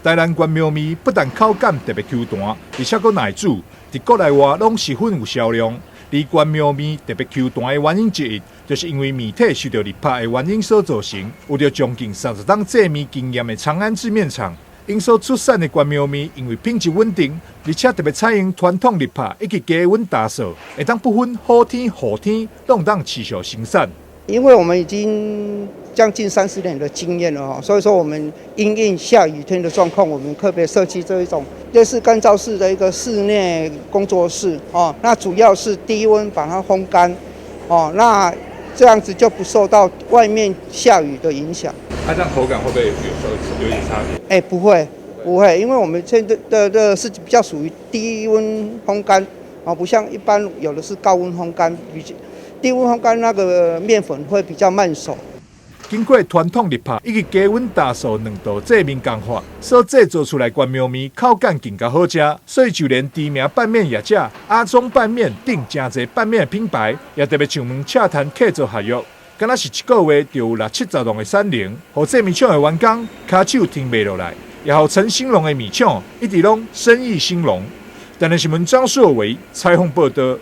台南关庙面不但口感特别 Q 弹，而且佫耐煮，伫国内外拢十分有销量。而关庙面特别 Q 弹的原因之一，就是因为面体受到日晒的原因所造成。有着将近30档制面经验的长安制面厂，因所出产的关庙面，因为品质稳定，而且特别采用传统日晒以及低温打扫，会当不分好天雨天，都当持续生产。因为我们已经将近30年的经验了，所以说我们因应下雨天的状况，我们特别设计这一种类似干燥式的一个室内工作室哦。那主要是低温把它烘干哦，那这样子就不受到外面下雨的影响。它这样口感会不会有点差别？不会，因为我们现在的是比较属于低温烘干哦，不像一般有的是高温烘干，低温烘干那个面粉会比较慢熟。经过传统日晒以及低温打扫2道制面工法，所制作出来关庙面口感更加好吃。所以就连知名拌面业者阿中拌面等真侪拌面的品牌，也特别上门洽谈客座合约。敢若是1个月就有60-70笼的产能，让制面厂的员工脚手停袂落来，也让陈兴隆的米厂一直拢生意兴隆。台南新闻张硕维采访报道。